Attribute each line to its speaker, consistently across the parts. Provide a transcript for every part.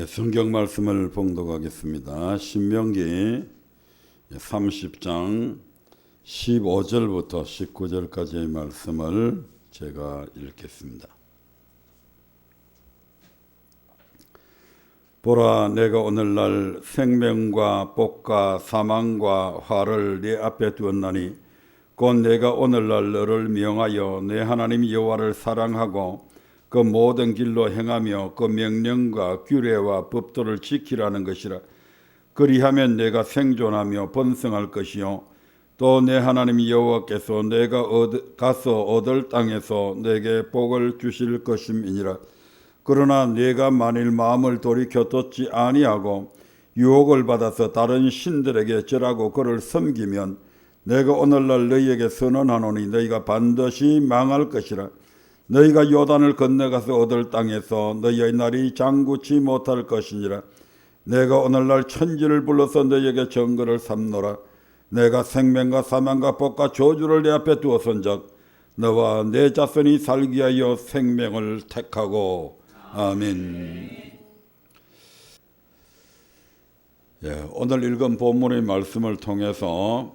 Speaker 1: 성경 말씀을 봉독하겠습니다. 신명기 30장 15절부터 19절까지의 말씀을 제가 읽겠습니다. 보라, 내가 오늘날 생명과 복과 사망과 화를 네 앞에 두었나니 곧 내가 오늘날 너를 명하여 내 하나님 여호와를 사랑하고 그 모든 길로 행하며 그 명령과 규례와 법도를 지키라는 것이라. 그리하면 내가 생존하며 번성할 것이요 또 내 하나님 여호와께서 내가 가서 얻을 땅에서 내게 복을 주실 것임이니라. 그러나 내가 만일 마음을 돌이켜 뒀지 아니하고 유혹을 받아서 다른 신들에게 절하고 그를 섬기면 내가 오늘날 너희에게 선언하노니 너희가 반드시 망할 것이라. 너희가 요단을 건너가서 얻을 땅에서 너희의 날이 장구치 못할 것이니라. 내가 오늘날 천지를 불러서 너희에게 정거를 삼노라. 내가 생명과 사망과 복과 저주를 내 앞에 두었은즉 너와 내 자손이 살기 위하여 생명을 택하고. 아멘. 오늘 읽은 본문의 말씀을 통해서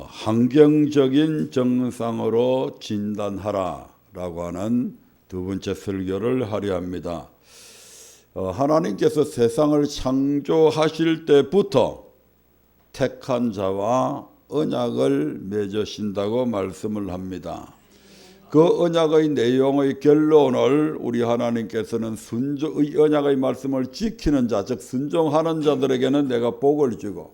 Speaker 1: 환경적인 정상으로 진단하라 라고 하는 두 번째 설교를 하려 합니다. 하나님께서 세상을 창조하실 때부터 택한 자와 언약을 맺으신다고 말씀을 합니다. 그 언약의 내용의 결론을 우리 하나님께서는 이 언약의 말씀을 지키는 자, 즉 순종하는 자들에게는 내가 복을 주고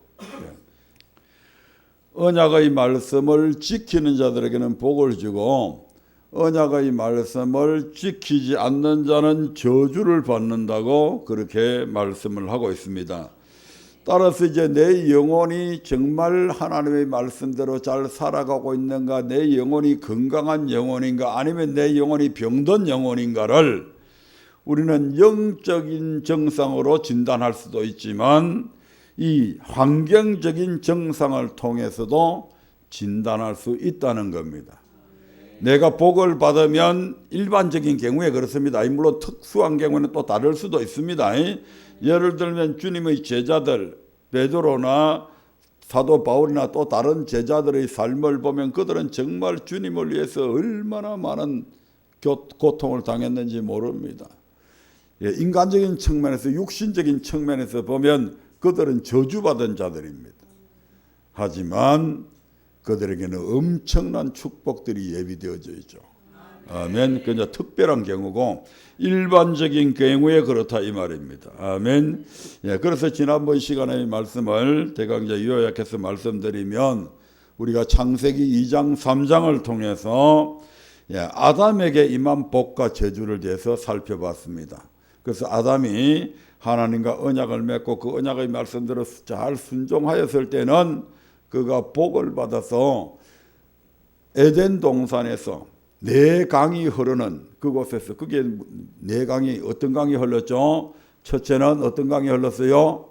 Speaker 1: 언약의 말씀을 지키는 자들에게는 복을 주고 언약의 말씀을 지키지 않는 자는 저주를 받는다고 그렇게 말씀을 하고 있습니다. 따라서 이제 내 영혼이 정말 하나님의 말씀대로 잘 살아가고 있는가, 내 영혼이 건강한 영혼인가, 아니면 내 영혼이 병든 영혼인가를 우리는 영적인 정상으로 진단할 수도 있지만 이 환경적인 정상을 통해서도 진단할 수 있다는 겁니다. 내가 복을 받으면 일반적인 경우에 그렇습니다. 물론 특수한 경우는 또 다를 수도 있습니다. 예를 들면 주님의 제자들 베드로나 사도 바울이나 또 다른 제자들의 삶을 보면 그들은 정말 주님을 위해서 얼마나 많은 고통을 당했는지 모릅니다. 인간적인 측면에서, 육신적인 측면에서 보면 그들은 저주받은 자들입니다. 하지만 그들에게는 엄청난 축복들이 예비되어져 있죠. 아멘. 그냥 특별한 경우고 일반적인 경우에 그렇다 이 말입니다. 아멘. 그래서 지난번 시간의 말씀을 대강자 요약해서 말씀드리면 우리가 창세기 2장 3장을 통해서 아담에게 임한 복과 저주를 대해서 살펴봤습니다. 그래서 아담이 하나님과 언약을 맺고 그 언약의 말씀대로 잘 순종하였을 때는 그가 복을 받아서 에덴 동산에서 네 강이 흐르는 그곳에서, 그게 네 강이 어떤 강이 흘렀죠? 첫째는 어떤 강이 흘렀어요?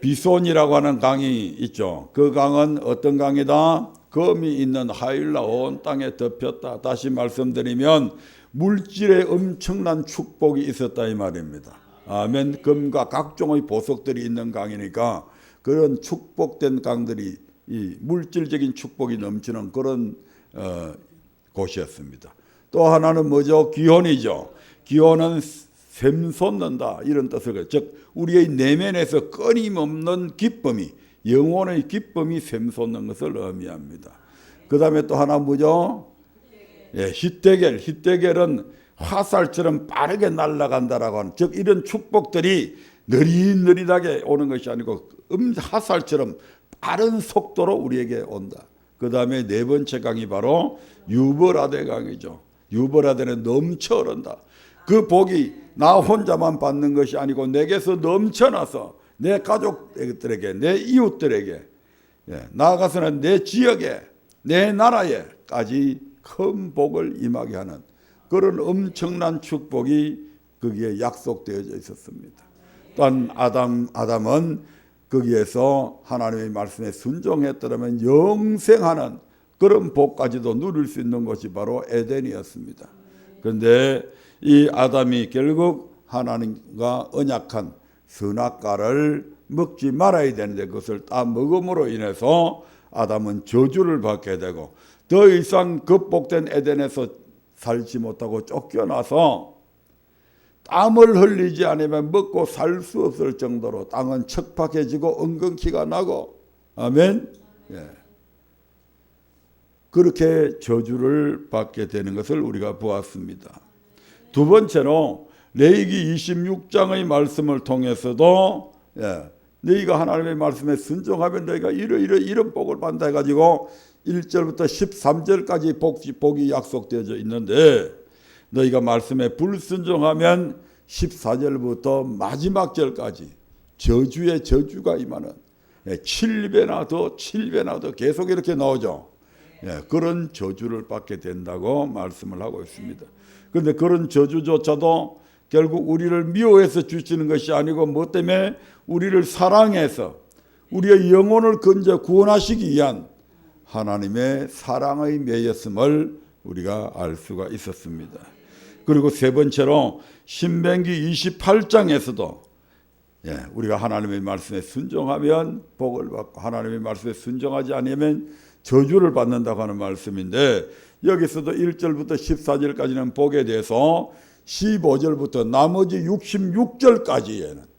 Speaker 1: 비손이라고 하는 강이 있죠. 그 강은 어떤 강이다? 검이 있는 하일라 온 땅에 덮였다. 다시 말씀드리면 물질에 엄청난 축복이 있었다 이 말입니다. 아멘. 금과 각종의 보석들이 있는 강이니까 그런 축복된 강들이 이 물질적인 축복이 넘치는 그런 곳이었습니다. 또 하나는 뭐죠? 기혼이죠. 기혼은 샘솟는다 이런 뜻을 해요. 즉 우리의 내면에서 끊임없는 기쁨이, 영혼의 기쁨이 샘솟는 것을 의미합니다. 그 다음에 또 하나 뭐죠? 히데겔은 화살처럼 빠르게 날아간다라고 하는, 즉 이런 축복들이 느릿느릿하게 오는 것이 아니고 화살처럼 빠른 속도로 우리에게 온다. 그 다음에 네 번째 강이 바로 유브라데 강이죠. 유브라데는 넘쳐 흐른다. 그 복이 나 혼자만 받는 것이 아니고 내게서 넘쳐나서 내 가족들에게, 내 이웃들에게, 나아가서는 내 지역에, 내 나라에까지 큰 복을 임하게 하는 그런 엄청난 축복이 거기에 약속되어져 있었습니다. 또한 아담은 거기에서 하나님의 말씀에 순종했더라면 영생하는 그런 복까지도 누릴 수 있는 것이 바로 에덴이었습니다. 그런데 이 아담이 결국 하나님과 언약한 선악과를 먹지 말아야 되는데 그것을 다 먹음으로 인해서 아담은 저주를 받게 되고 더 이상 극복된 에덴에서 살지 못하고 쫓겨나서 땀을 흘리지 않으면 먹고 살 수 없을 정도로 땅은 척박해지고 엉겅퀴가 나고 아멘. 예. 그렇게 저주를 받게 되는 것을 우리가 보았습니다. 두 번째로 레위기 26장의 말씀을 통해서도 너희가 하나님의 말씀에 순종하면 너희가 이런 복을 받는다 해가지고 1절부터 13절까지 복이 약속되어져 있는데 너희가 말씀에 불순종하면 14절부터 마지막 절까지 저주의 저주가 임하는 7배나 더 계속 이렇게 나오죠. 그런 저주를 받게 된다고 말씀을 하고 있습니다. 그런데 그런 저주조차도 결국 우리를 미워해서 주시는 것이 아니고 뭐 때문에 우리를 사랑해서 우리의 영혼을 건져 구원하시기 위한 하나님의 사랑의 매였음을 우리가 알 수가 있었습니다. 그리고 세 번째로 신명기 28장에서도 우리가 하나님의 말씀에 순종하면 복을 받고 하나님의 말씀에 순종하지 않으면 저주를 받는다고 하는 말씀인데 여기서도 1절부터 14절까지는 복에 대해서 15절부터 나머지 66절까지에는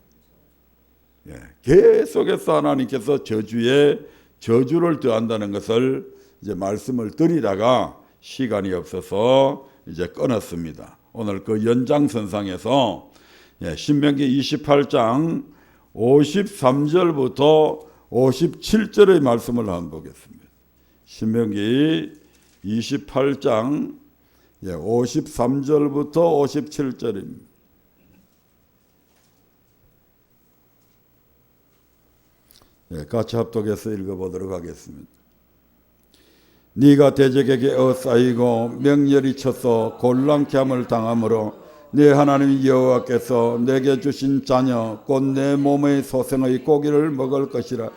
Speaker 1: 계속해서 하나님께서 저주를 더한다는 것을 이제 말씀을 드리다가 시간이 없어서 이제 끊었습니다. 오늘 그 연장선상에서 신명기 28장 53절부터 57절의 말씀을 한번 보겠습니다. 신명기 28장 53절부터 57절입니다. 같이 합독해서 읽어보도록 하겠습니다. 네가 대적에게 어싸이고 명렬히 쳐서 곤란케 함을 당하므로 네 하나님 여호와께서 내게 주신 자녀 곧 내 몸의 소생의 고기를 먹을 것이라.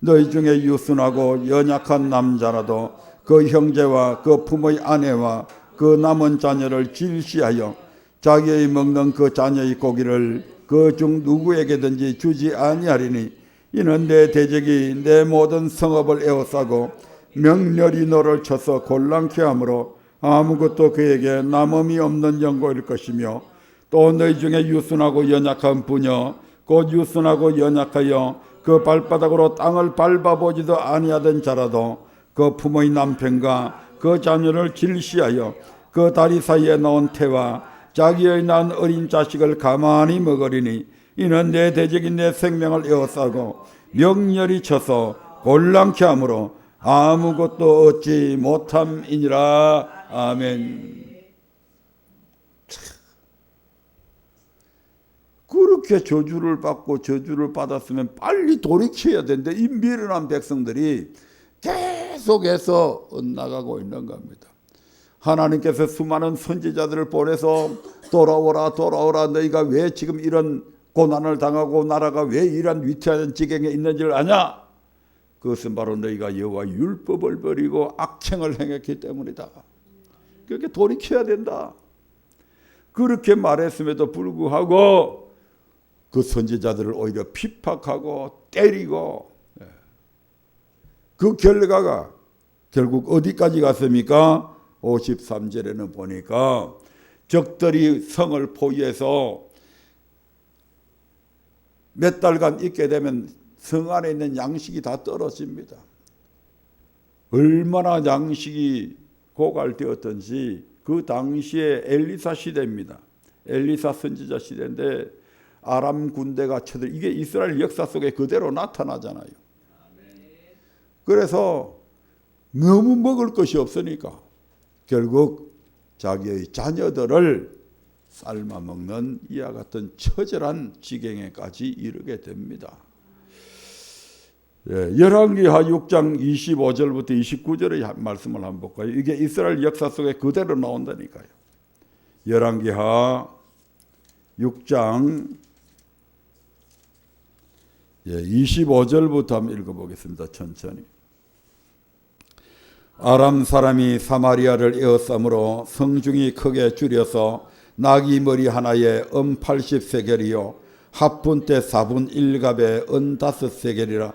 Speaker 1: 너희 중에 유순하고 연약한 남자라도 그 형제와 그 부모의 아내와 그 남은 자녀를 질시하여 자기의 먹는 그 자녀의 고기를 그 중 누구에게든지 주지 아니하리니 이는 내 대적이 내 모든 성읍을 에워싸고 명렬히 너를 쳐서 곤란케 하므로 아무것도 그에게 남음이 없는 영고일 것이며 또 너희 중에 유순하고 연약한 부녀 곧 유순하고 연약하여 그 발바닥으로 땅을 밟아보지도 아니하던 자라도 그 부모의 남편과 그 자녀를 질시하여 그 다리 사이에 나온 태와 자기의 낳은 어린 자식을 가만히 먹으리니 이는 내 대적인 내 생명을 에워싸고 명렬히 쳐서 곤란케 하므로 아무것도 얻지 못함이니라. 아멘. 그렇게 저주를 받고 저주를 받았으면 빨리 돌이켜야 되는데 이 미련한 백성들이 계속해서 엇나가고 있는 겁니다. 하나님께서 수많은 선지자들을 보내서 돌아오라 너희가 왜 지금 이런 고난을 당하고 나라가 왜 이런 위태한 지경에 있는지를 아냐? 그것은 바로 너희가 여호와 율법을 버리고 악행을 행했기 때문이다. 그렇게 돌이켜야 된다. 그렇게 말했음에도 불구하고 그 선지자들을 오히려 핍박하고 때리고 그 결과가 결국 어디까지 갔습니까? 53절에는 보니까 적들이 성을 포위해서 몇 달간 있게 되면 성 안에 있는 양식이 다 떨어집니다. 얼마나 양식이 고갈되었던지 그 당시에 엘리사 시대입니다. 엘리사 선지자 시대인데 아람 군대가 쳐들 이게 이스라엘 역사 속에 그대로 나타나잖아요. 그래서 너무 먹을 것이 없으니까 결국 자기의 자녀들을 삶아 먹는 이와 같은 처절한 지경에까지 이르게 됩니다. 열왕기하 6장 25절부터 29절의 말씀을 한번 볼까요? 이게 이스라엘 역사 속에 그대로 나온다니까요. 열왕기하 6장 25절부터 한번 읽어보겠습니다. 천천히. 아람 사람이 사마리아를 에워싸므로 성중이 크게 줄여서 나귀 머리 하나에 80세겔이요 합분 때 4분 1갑에 5세겔이라.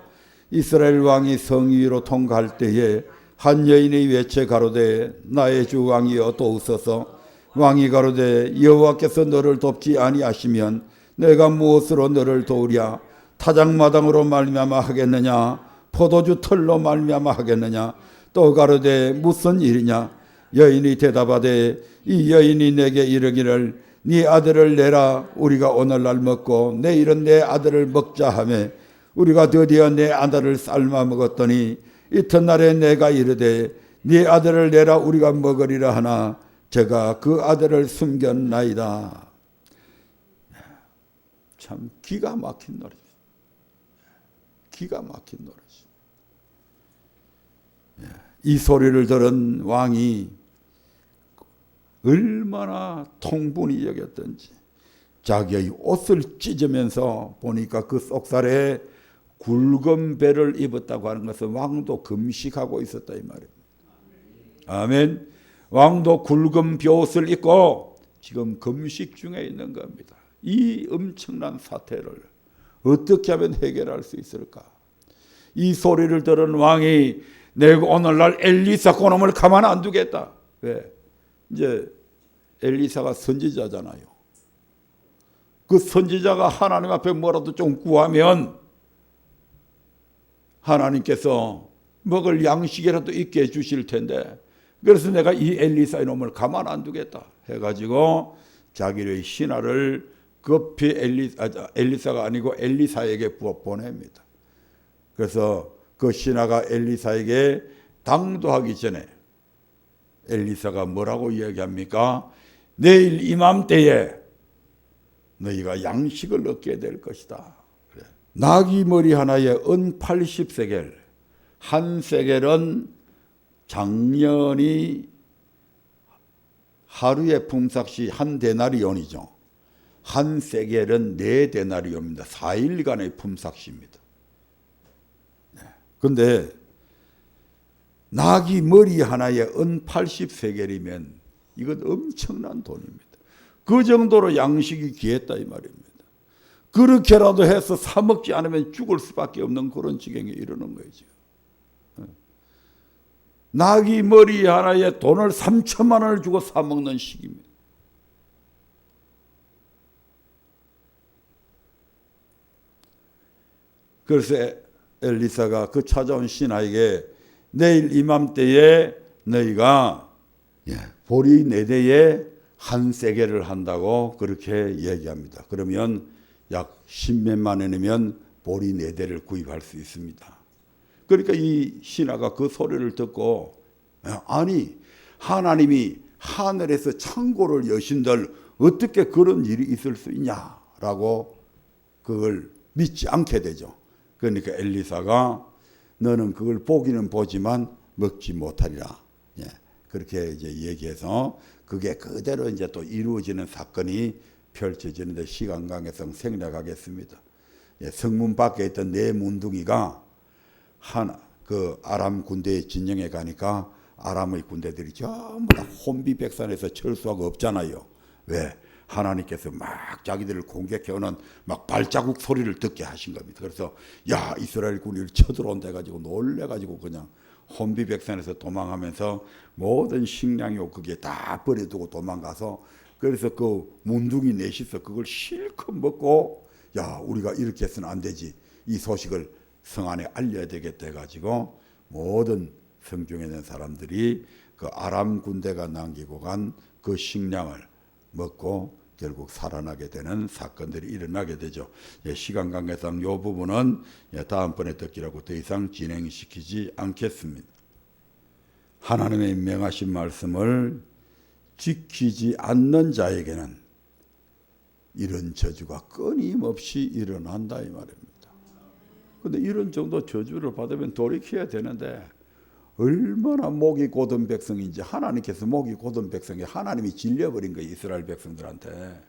Speaker 1: 이스라엘 왕이 성 위로 통과할 때에 한 여인이 외쳐 가로되 나의 주 왕이여 도우소서. 왕이 가로되 여호와께서 너를 돕지 아니하시면 내가 무엇으로 너를 도우랴. 타작마당으로 말미암아 하겠느냐 포도주 털로 말미암아 하겠느냐. 또 가로되 무슨 일이냐. 여인이 대답하되 이 여인이 내게 이르기를 네 아들을 내라. 우리가 오늘날 먹고 내일은 내 아들을 먹자 하매 우리가 드디어 내 아들을 삶아 먹었더니 이튿날에 내가 이르되 네 아들을 내라 우리가 먹으리라 하나 제가 그 아들을 숨겼나이다. 참 기가 막힌 노래죠. 기가 막힌 노래죠. 이 소리를 들은 왕이 얼마나 통분이 여겼던지 자기의 옷을 찢으면서 보니까 그 속살에 굵은 배를 입었다고 하는 것은 왕도 금식하고 있었다 이 말입니다. 아멘. 왕도 굵은 벼옷을 입고 지금 금식 중에 있는 겁니다. 이 엄청난 사태를 어떻게 하면 해결할 수 있을까? 이 소리를 들은 왕이 내가 오늘날 엘리사 그놈을 가만 안 두겠다. 왜? 이제 엘리사가 선지자잖아요. 그 선지자가 하나님 앞에 뭐라도 좀 구하면 하나님께서 먹을 양식이라도 있게 해주실 텐데 그래서 내가 이 엘리사 이놈을 가만 안 두겠다 해가지고 자기의 신하를 급히 엘리사가 아니고 엘리사에게 보냅니다. 그래서 그 신하가 엘리사에게 당도하기 전에 엘리사가 뭐라고 이야기합니까? 내일 이맘때에 너희가 양식을 얻게 될 것이다. 그래. 나귀 머리 하나에 은 80세겔, 한 세겔은 작년이 하루의 품삯이 한 데나리온이죠. 한 세겔은 4데나리온입니다. 4일간의 품삯입니다. 그런데 나귀 머리 하나에 은 80세겔이면 이건 엄청난 돈입니다. 그 정도로 양식이 귀했다 이 말입니다. 그렇게라도 해서 사 먹지 않으면 죽을 수밖에 없는 그런 지경에 이르는 거죠. 나귀 머리 하나에 돈을 3천만 원을 주고 사 먹는 시기입니다. 그래서 엘리사가 그 찾아온 신하에게 내일 이맘때에 너희가 보리 4대에 한 세겔을 한다고 그렇게 얘기합니다. 그러면 약 10몇만 원이면 보리 4대를 구입할 수 있습니다. 그러니까 이 신하가 그 소리를 듣고 아니 하나님이 하늘에서 창고를 여신들 어떻게 그런 일이 있을 수 있냐라고 그걸 믿지 않게 되죠. 그러니까 엘리사가 너는 그걸 보기는 보지만 먹지 못하리라. 그렇게 이제 얘기해서 그게 그대로 이제 또 이루어지는 사건이 펼쳐지는데 시간 관계상 생략하겠습니다. 성문 밖에 있던 4문둥이가 그 아람 군대에 진영해 가니까 아람의 군대들이 전부 다 혼비백산에서 철수하고 없잖아요. 왜? 하나님께서 막 자기들을 공격해오는 막 발자국 소리를 듣게 하신 겁니다. 그래서 야 이스라엘 군이 쳐들어온다 해가지고 놀래가지고 그냥 혼비백산에서 도망하면서 모든 식량이고 그게 다 버려두고 도망가서 그래서 그 문둥이 넷이서 그걸 실컷 먹고 야 우리가 이렇게 해서는 안 되지. 이 소식을 성 안에 알려야 되겠다 해가지고 모든 성중에 있는 사람들이 그 아람 군대가 남기고 간 그 식량을 먹고 결국 살아나게 되는 사건들이 일어나게 되죠. 시간 관계상 이 부분은 다음번에 듣기라고 더 이상 진행시키지 않겠습니다. 하나님의 명하신 말씀을 지키지 않는 자에게는 이런 저주가 끊임없이 일어난다 이 말입니다. 그런데 이런 정도 저주를 받으면 돌이켜야 되는데 얼마나 목이 곧은 백성인지 하나님께서 목이 곧은 백성이 하나님이 질려버린 거예요. 이스라엘 백성들한테.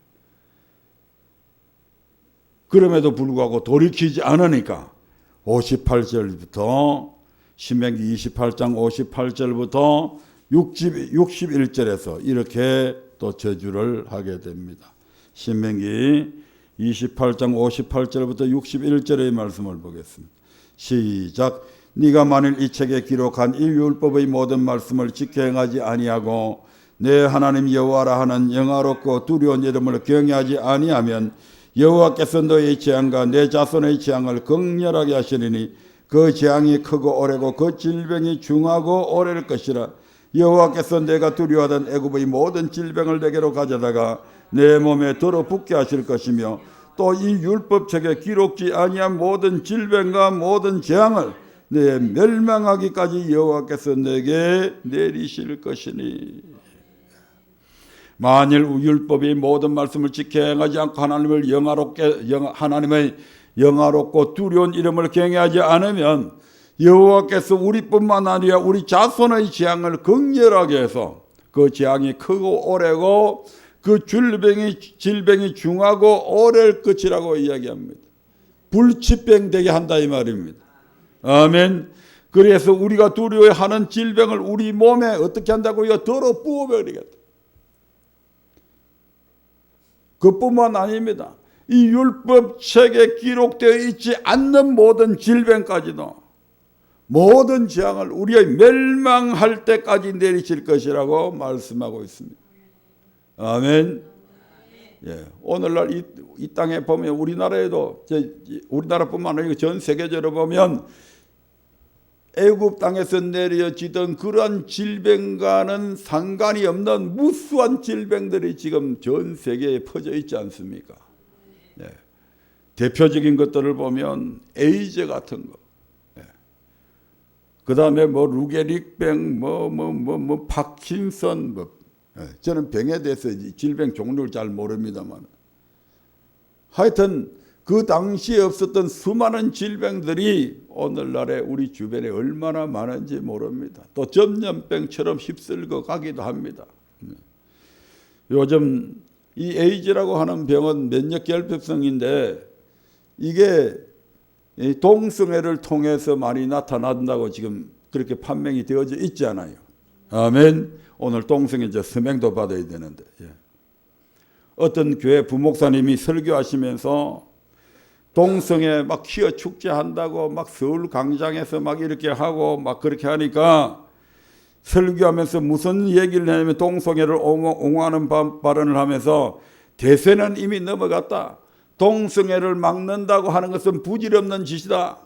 Speaker 1: 그럼에도 불구하고 돌이키지 않으니까 58절부터 신명기 28장 58절부터 61절에서 이렇게 또 저주를 하게 됩니다. 신명기 28장 58절부터 61절의 말씀을 보겠습니다. 시작. 네가 만일 이 책에 기록한 이 율법의 모든 말씀을 지켜 행하지 아니하고 내 하나님 여호와라 하는 영화롭고 두려운 이름을 경외하지 아니하면 여호와께서 너의 재앙과 내 자손의 재앙을 극렬하게 하시리니 그 재앙이 크고 오래고 그 질병이 중하고 오래일 것이라. 여호와께서 내가 두려워하던 애굽의 모든 질병을 내게로 가져다가 내 몸에 들어붙게 하실 것이며 또 이 율법책에 기록지 아니한 모든 질병과 모든 재앙을 내 멸망하기까지 여호와께서 내게 내리실 것이니. 만일 율법의 모든 말씀을 지켜 행하지 않고 하나님의 영화롭고 두려운 이름을 경외하지 않으면 여호와께서 우리뿐만 아니라 우리 자손의 재앙을 극렬하게 해서 그 재앙이 크고 오래고 그 질병이 중하고 오래일 것이라고 이야기합니다. 불치병 되게 한다 이 말입니다. 아멘. 그래서 우리가 두려워하는 질병을 우리 몸에 어떻게 한다고요? 덜어 부어버리겠다. 그뿐만 아닙니다. 이 율법책에 기록되어 있지 않는 모든 질병까지도 모든 재앙을 우리의 멸망할 때까지 내리실 것이라고 말씀하고 있습니다. 아멘. 예, 오늘날 이 땅에 보면 우리나라에도 우리나라뿐만 아니라 전 세계적으로 보면 애굽 땅에서 내려지던 그러한 질병과는 상관이 없는 무수한 질병들이 지금 전 세계에 퍼져 있지 않습니까? 예. 대표적인 것들을 보면 에이즈 같은 거, 예. 그 다음에 루게릭병, 파킨슨, 예. 저는 병에 대해서 질병 종류를 잘 모릅니다만, 하여튼 그 당시에 없었던 수많은 질병들이 오늘날에 우리 주변에 얼마나 많은지 모릅니다. 또 전염병처럼 휩쓸고 가기도 합니다. 요즘 이 에이즈라고 하는 병은 면역결핍성인데 이게 동성애를 통해서 많이 나타난다고 지금 그렇게 판명이 되어져 있지 않아요. 아멘. 오늘 동성애자 서명도 받아야 되는데, 예. 어떤 교회 부목사님이 설교하시면서 동성애 막 퀴어 축제한다고 막 서울 광장에서 막 이렇게 하고 막 그렇게 하니까 설교하면서 무슨 얘기를 하냐면 동성애를 옹호하는 발언을 하면서 대세는 이미 넘어갔다. 동성애를 막는다고 하는 것은 부질없는 짓이다.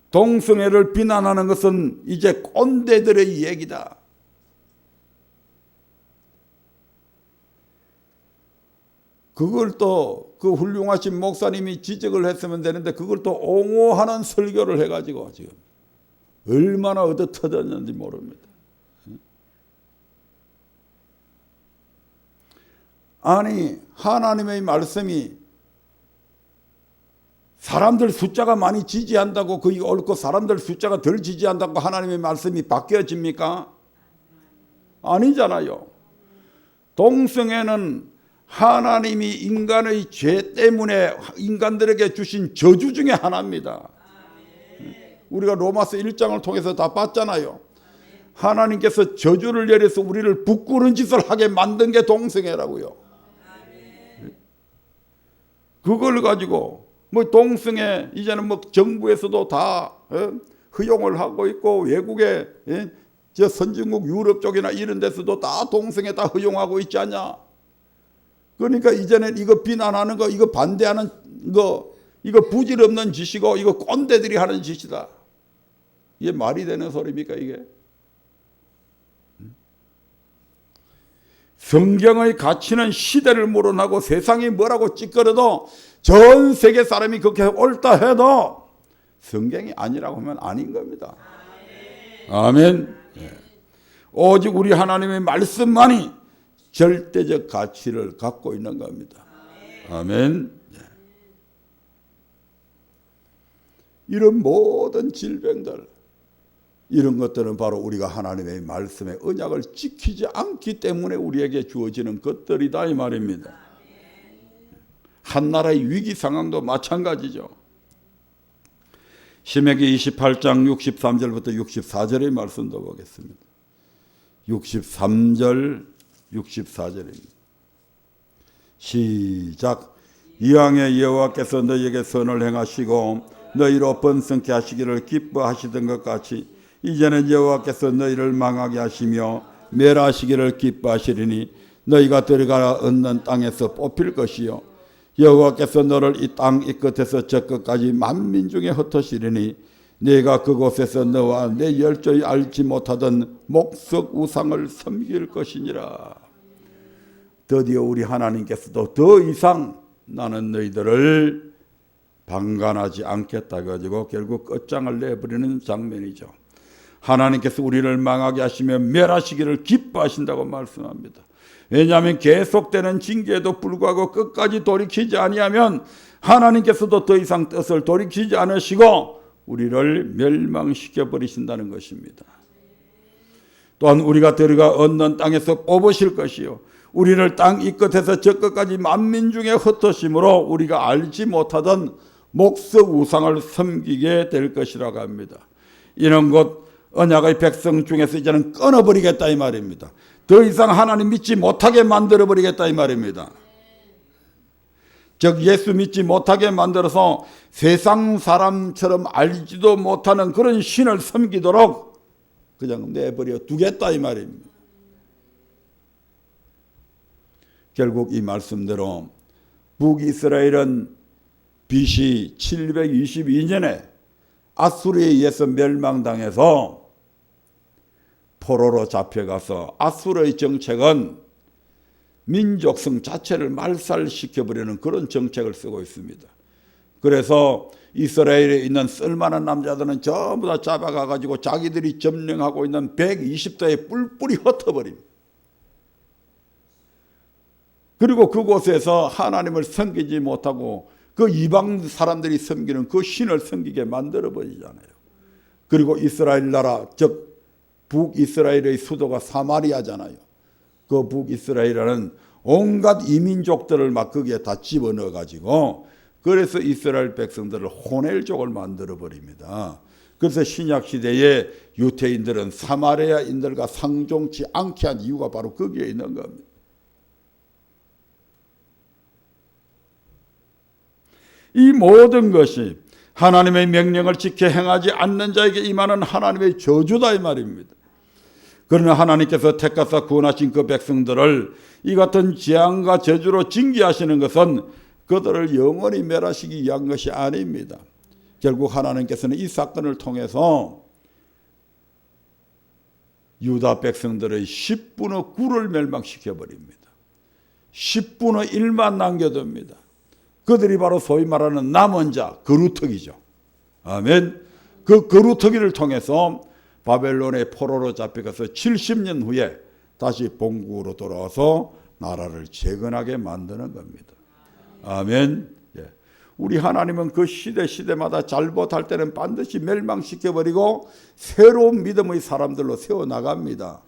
Speaker 1: 동성애를 비난하는 것은 이제 꼰대들의 얘기다. 그걸 또 그 훌륭하신 목사님이 지적을 했으면 되는데 그걸 또 옹호하는 설교를 해가지고 지금 얼마나 얻어 터졌는지 모릅니다. 아니 하나님의 말씀이 사람들 숫자가 많이 지지한다고 그게 옳고 사람들 숫자가 덜 지지한다고 하나님의 말씀이 바뀌어집니까? 아니잖아요. 동성애는 하나님이 인간의 죄 때문에 인간들에게 주신 저주 중에 하나입니다. 우리가 로마서 1장을 통해서 다 봤잖아요. 하나님께서 저주를 내려서 우리를 부끄러운 짓을 하게 만든 게 동성애라고요. 그걸 가지고 동성애 이제는 정부에서도 다 허용을 하고 있고 외국에 저 선진국 유럽 쪽이나 이런 데서도 다 동성애 다 허용하고 있지 않냐. 그러니까 이제는 이거 비난하는 거, 이거 반대하는 거, 이거 부질없는 짓이고 이거 꼰대들이 하는 짓이다. 이게 말이 되는 소리입니까 이게? 성경의 가치는 시대를 물어나고 세상이 뭐라고 찌꺼려도 전 세계 사람이 그렇게 옳다 해도 성경이 아니라고 하면 아닌 겁니다. 아멘. 네. 오직 우리 하나님의 말씀만이 절대적 가치를 갖고 있는 겁니다. 아멘. 네. 이런 모든 질병들, 이런 것들은 바로 우리가 하나님의 말씀의 언약을 지키지 않기 때문에 우리에게 주어지는 것들이다 이 말입니다. 한 나라의 위기 상황도 마찬가지죠. 신명기 28장 63절부터 64절의 말씀도 보겠습니다. 63절 64절입니다. 시작. 이왕에 여호와께서 너희에게 선을 행하시고 너희로 번성케 하시기를 기뻐하시던 것 같이 이제는 여호와께서 너희를 망하게 하시며 멸하시기를 기뻐하시리니 너희가 들어가 얻는 땅에서 뽑힐 것이요 여호와께서 너를 이 땅 이 끝에서 저 끝까지 만민 중에 흩으시리니 네가 그곳에서 너와 내 열조에 알지 못하던 목석 우상을 섬길 것이니라. 드디어 우리 하나님께서도 더 이상 나는 너희들을 방관하지 않겠다 가지고 결국 끝장을 내버리는 장면이죠. 하나님께서 우리를 망하게 하시며 멸하시기를 기뻐하신다고 말씀합니다. 왜냐하면 계속되는 징계에도 불구하고 끝까지 돌이키지 아니하면 하나님께서도 더 이상 뜻을 돌이키지 않으시고 우리를 멸망시켜 버리신다는 것입니다. 또한 우리가 들어가 얻는 땅에서 뽑으실 것이요 우리를 땅 이 끝에서 저 끝까지 만민 중에 흩으심으로 우리가 알지 못하던 목석 우상을 섬기게 될 것이라고 합니다. 이런 것 언약의 백성 중에서 이제는 끊어버리겠다 이 말입니다. 더 이상 하나님 믿지 못하게 만들어버리겠다 이 말입니다. 즉 예수 믿지 못하게 만들어서 세상 사람처럼 알지도 못하는 그런 신을 섬기도록 그냥 내버려 두겠다 이 말입니다. 결국 이 말씀대로 북이스라엘은 BC 722년에 아수르에 의해서 멸망당해서 포로로 잡혀가서 아수르의 정책은 민족성 자체를 말살시켜버리는 그런 정책을 쓰고 있습니다. 그래서 이스라엘에 있는 쓸만한 남자들은 전부 다 잡아가가지고 자기들이 점령하고 있는 120도에 뿔뿔이 흩어버립니다. 그리고 그곳에서 하나님을 섬기지 못하고 그 이방 사람들이 섬기는 그 신을 섬기게 만들어버리잖아요. 그리고 이스라엘 나라 즉 북이스라엘의 수도가 사마리아잖아요. 그 북이스라엘은 온갖 이민족들을 막 거기에 다 집어넣어가지고 그래서 이스라엘 백성들을 호넬족을 만들어버립니다. 그래서 신약시대에 유태인들은 사마리아인들과 상종치 않게 한 이유가 바로 거기에 있는 겁니다. 이 모든 것이 하나님의 명령을 지켜 행하지 않는 자에게 임하는 하나님의 저주다 이 말입니다. 그러나 하나님께서 택하사 구원하신 그 백성들을 이 같은 재앙과 저주로 징계하시는 것은 그들을 영원히 멸하시기 위한 것이 아닙니다. 결국 하나님께서는 이 사건을 통해서 유다 백성들의 10분의 9를 멸망시켜버립니다. 10분의 1만 남겨둡니다. 그들이 바로 소위 말하는 남은 자, 거루터기죠. 아멘. 그 거루터기를 통해서 바벨론의 포로로 잡혀가서 70년 후에 다시 본국으로 돌아와서 나라를 재건하게 만드는 겁니다. 아멘. 예. 우리 하나님은 그 시대마다 잘못할 때는 반드시 멸망시켜버리고 새로운 믿음의 사람들로 세워나갑니다.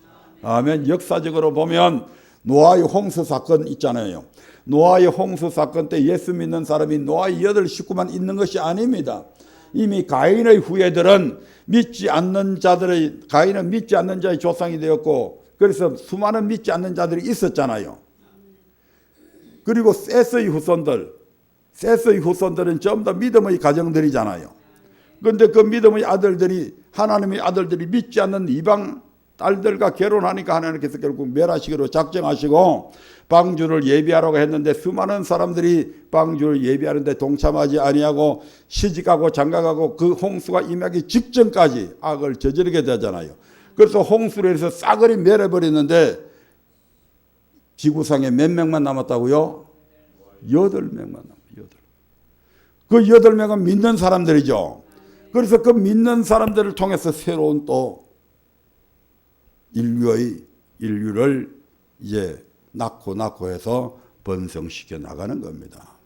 Speaker 1: 아멘. 역사적으로 보면 노아의 홍수 사건 있잖아요. 노아의 홍수 사건 때 예수 믿는 사람이 노아의 8 식구만 있는 것이 아닙니다. 이미 가인의 후예들은 가인은 믿지 않는 자의 조상이 되었고 그래서 수많은 믿지 않는 자들이 있었잖아요. 그리고 셋의 후손들은 전부 다 믿음의 가정들이잖아요. 그런데 그 믿음의 아들들이 하나님의 아들들이 믿지 않는 이방 딸들과 결혼하니까 하나님께서 결국 멸하시기로 작정하시고 방주를 예비하라고 했는데 수많은 사람들이 방주를 예비하는데 동참하지 아니하고 시집가고 장가가고 그 홍수가 임하기 직전까지 악을 저지르게 되잖아요. 그래서 홍수를 해서 싸그리 멸해버리는데 지구상에 몇 명만 남았다고요? 8명만 남았어요. 그 8명은 믿는 사람들이죠. 그래서 그 믿는 사람들을 통해서 새로운 또 인류를 이제 낳고 해서 번성시켜 나가는 겁니다.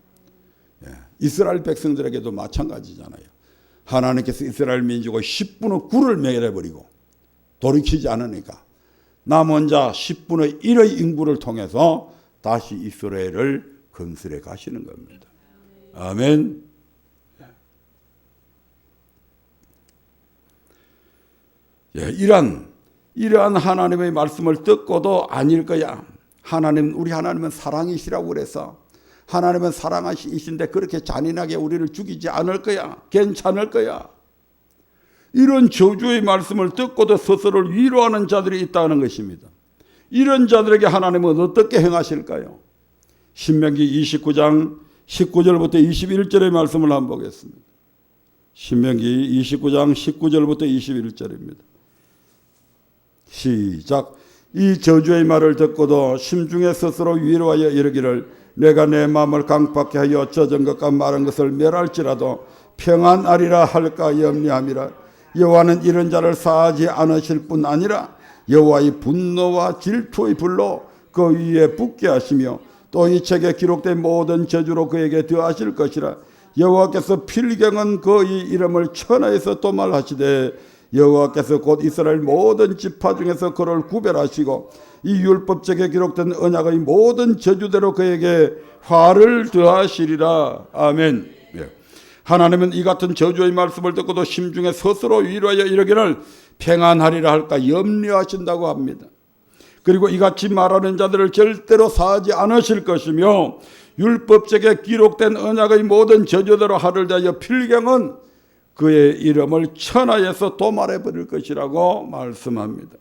Speaker 1: 예. 이스라엘 백성들에게도 마찬가지잖아요. 하나님께서 이스라엘 민족의 10분의 9를 멸해버리고 돌이키지 않으니까 남은 자 10분의 1의 인구를 통해서 다시 이스라엘을 건설해 가시는 겁니다. 아멘. 이러한 하나님의 말씀을 듣고도 아닐 거야. 우리 하나님은 사랑이시라고 그래서 하나님은 사랑이신데 그렇게 잔인하게 우리를 죽이지 않을 거야. 괜찮을 거야. 이런 저주의 말씀을 듣고도 스스로를 위로하는 자들이 있다는 것입니다. 이런 자들에게 하나님은 어떻게 행하실까요? 신명기 29장 19절부터 21절의 말씀을 한번 보겠습니다. 신명기 29장 19절부터 21절입니다. 시작. 이 저주의 말을 듣고도 심중에 스스로 위로하여 이르기를 내가 내 마음을 강팍케 하여 젖은 것과 마른 것을 멸할지라도 평안하리라 할까 염려함이라. 여호와는 이런 자를 사하지 않으실 뿐 아니라 여호와의 분노와 질투의 불로 그 위에 붙게 하시며 또 이 책에 기록된 모든 저주로 그에게 더하실 것이라. 여호와께서 필경은 그의 이름을 천하에서 도말하시되 여호와께서 곧 이스라엘 모든 지파 중에서 그를 구별하시고 이 율법책에 기록된 언약의 모든 저주대로 그에게 화를 더하시리라. 아멘. 하나님은 이 같은 저주의 말씀을 듣고도 심중에 스스로 위로하여 이르기를 평안하리라 할까 염려하신다고 합니다. 그리고 이같이 말하는 자들을 절대로 사하지 않으실 것이며 율법책에 기록된 언약의 모든 저주대로 화를 더하여 필경은 그의 이름을 천하에서 도말해 버릴 것이라고 말씀합니다.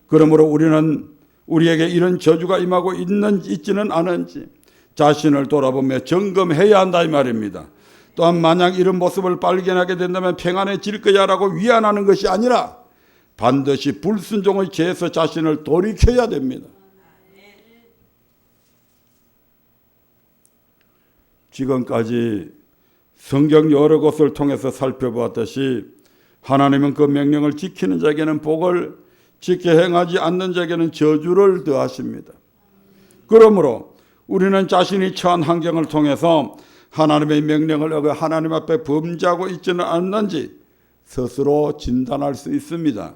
Speaker 1: 그러므로 우리에게 이런 저주가 임하고 있지는 않은지 자신을 돌아보며 점검해야 한다 이 말입니다. 또한 만약 이런 모습을 발견하게 된다면 평안해질 거야 라고 위안하는 것이 아니라 반드시 불순종의 죄에서 자신을 돌이켜야 됩니다. 지금까지 성경 여러 곳을 통해서 살펴보았듯이 하나님은 그 명령을 지키는 자에게는 복을, 지켜 행하지 않는 자에게는 저주를 더하십니다. 그러므로 우리는 자신이 처한 환경을 통해서 하나님의 명령을 어겨 하나님 앞에 범죄하고 있지는 않는지 스스로 진단할 수 있습니다.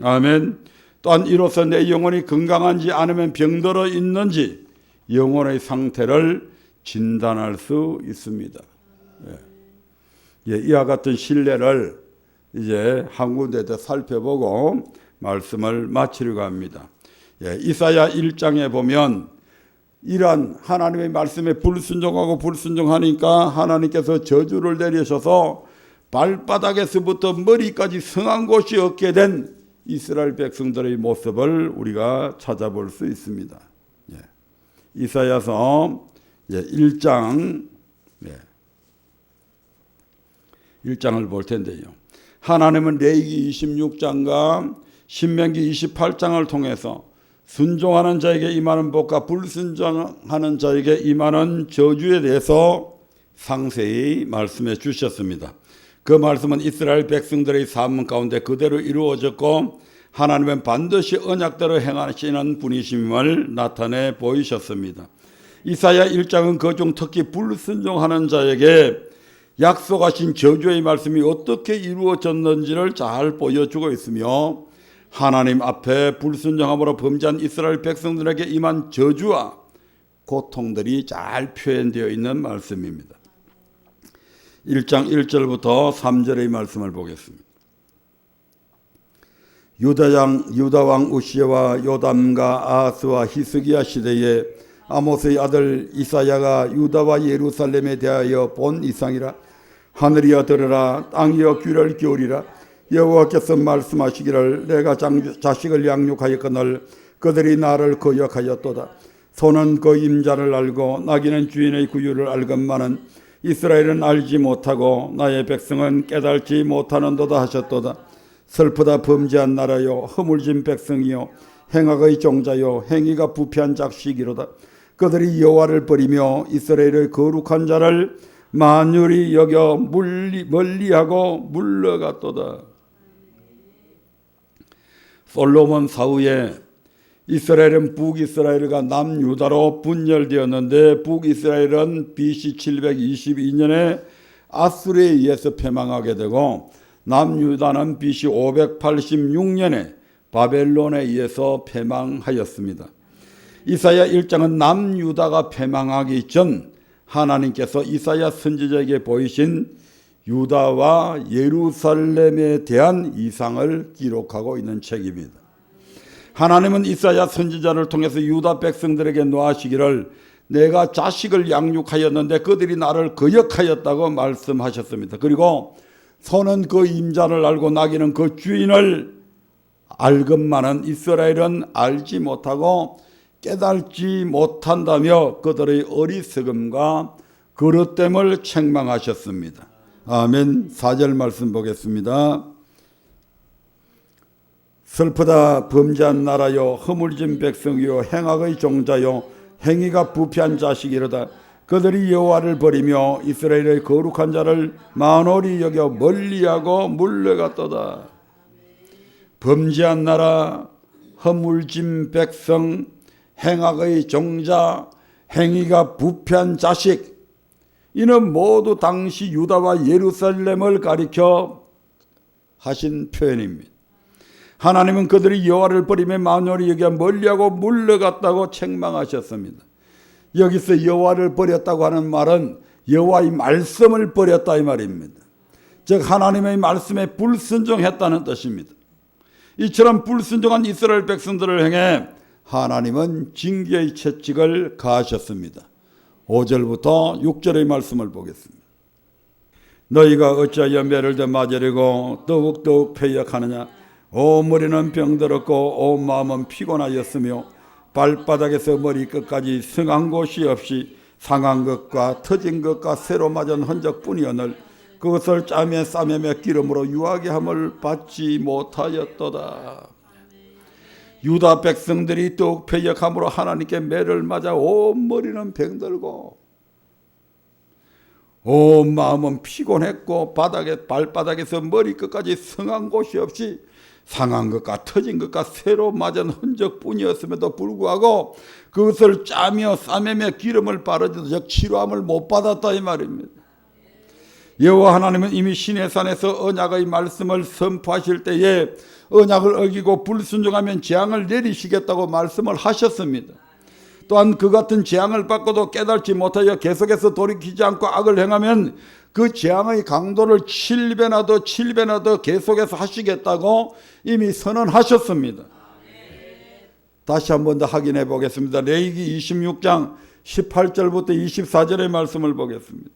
Speaker 1: 아멘. 또한 이로써 내 영혼이 건강한지 아니면 병들어 있는지 영혼의 상태를 진단할 수 있습니다. 이와 같은 신뢰를 이제 한 군데 더 살펴보고 말씀을 마치려고 합니다. 이사야 1장에 보면 이러한 하나님의 말씀에 불순종하니까 하나님께서 저주를 내리셔서 발바닥에서부터 머리까지 성한 곳이 없게 된 이스라엘 백성들의 모습을 우리가 찾아볼 수 있습니다. 이사야서 1장을 볼 텐데요. 하나님은 레위기 26장과 신명기 28장을 통해서 순종하는 자에게 임하는 복과 불순종하는 자에게 임하는 저주에 대해서 상세히 말씀해 주셨습니다. 그 말씀은 이스라엘 백성들의 삶 가운데 그대로 이루어졌고 하나님은 반드시 언약대로 행하시는 분이심을 나타내 보이셨습니다. 이사야 1장은 그중 특히 불순종하는 자에게 약속하신 저주의 말씀이 어떻게 이루어졌는지를 잘 보여주고 있으며 하나님 앞에 불순종함으로 범죄한 이스라엘 백성들에게 임한 저주와 고통들이 잘 표현되어 있는 말씀입니다. 1장 1절부터 3절의 말씀을 보겠습니다. 유다왕 우시야와 요담과 아하스와 히스기야 시대에 아모스의 아들 이사야가 유다와 예루살렘에 대하여 본 이상이라. 하늘이여 들으라, 땅이여 귀를 기울이라. 여호와께서 말씀하시기를 내가 자식을 양육하였거늘 그들이 나를 거역하였도다. 소는 그 임자를 알고 나귀는 주인의 구유를 알건만은 이스라엘은 알지 못하고 나의 백성은 깨달지 못하는도다 하셨도다. 슬프다 범죄한 나라요, 허물진 백성이요, 행악의 종자요, 행위가 부패한 작식이로다. 그들이 여호와를 버리며 이스라엘의 거룩한 자를 만유리 여겨 멀리하고 물러갔도다. 솔로몬 사후에 이스라엘은 북이스라엘과 남유다로 분열되었는데 북이스라엘은 BC 722년에 아수르에 의해서 패망하게 되고 남유다는 BC 586년에 바벨론에 의해서 패망하였습니다. 이사야 1장은 남유다가 패망하기 전 하나님께서 이사야 선지자에게 보이신 유다와 예루살렘에 대한 이상을 기록하고 있는 책입니다. 하나님은 이사야 선지자를 통해서 유다 백성들에게 노하시기를 내가 자식을 양육하였는데 그들이 나를 거역하였다고 말씀하셨습니다. 그리고 소는 그 임자를 알고 나귀는 그 주인을 알건만은 이스라엘은 알지 못하고 깨달지 못한다며 그들의 어리석음과 그릇됨을 책망하셨습니다. 아멘. 4절 말씀 보겠습니다. 슬프다 범죄한 나라요 허물진 백성이요 행악의 종자요 행위가 부패한 자식이로다. 그들이 여호와를 버리며 이스라엘의 거룩한 자를 만홀히 여겨 멀리하고 물러갔도다. 범죄한 나라, 허물진 백성, 행악의 종자, 행위가 부패한 자식, 이는 모두 당시 유다와 예루살렘을 가리켜 하신 표현입니다. 하나님은 그들이 여호와를 버리며 만홀히 여겨 멀리하고 물러갔다고 책망하셨습니다. 여기서 여호와를 버렸다고 하는 말은 여호와의 말씀을 버렸다 이 말입니다. 즉 하나님의 말씀에 불순종했다는 뜻입니다. 이처럼 불순종한 이스라엘 백성들을 향해 하나님은 징계의 채찍을 가하셨습니다. 5절부터 6절의 말씀을 보겠습니다. 너희가 어찌하여 매를 더 맞으려고 더욱더욱 패역하느냐. 오 머리는 병들었고 오 마음은 피곤하였으며 발바닥에서 머리끝까지 성한 곳이 없이 상한 것과 터진 것과 새로 맞은 흔적뿐이오늘 그것을 짜매 싸매며 기름으로 유하게 함을 받지 못하였도다. 유다 백성들이 더욱 패역함으로 하나님께 매를 맞아 온 머리는 병들고 온 마음은 피곤했고 발바닥에서 머리끝까지 성한 곳이 없이 상한 것과 터진 것과 새로 맞은 흔적뿐이었음에도 불구하고 그것을 짜며 싸매며 기름을 바르지도 즉 치료함을 못 받았다 이 말입니다. 여호와 하나님은 이미 시내산에서 언약의 말씀을 선포하실 때에 언약을 어기고 불순종하면 재앙을 내리시겠다고 말씀을 하셨습니다. 또한 그 같은 재앙을 받고도 깨달지 못하여 계속해서 돌이키지 않고 악을 행하면 그 재앙의 강도를 7배나 더 계속해서 하시겠다고 이미 선언하셨습니다. 다시 한 번 더 확인해 보겠습니다. 레위기 26장 18절부터 24절의 말씀을 보겠습니다.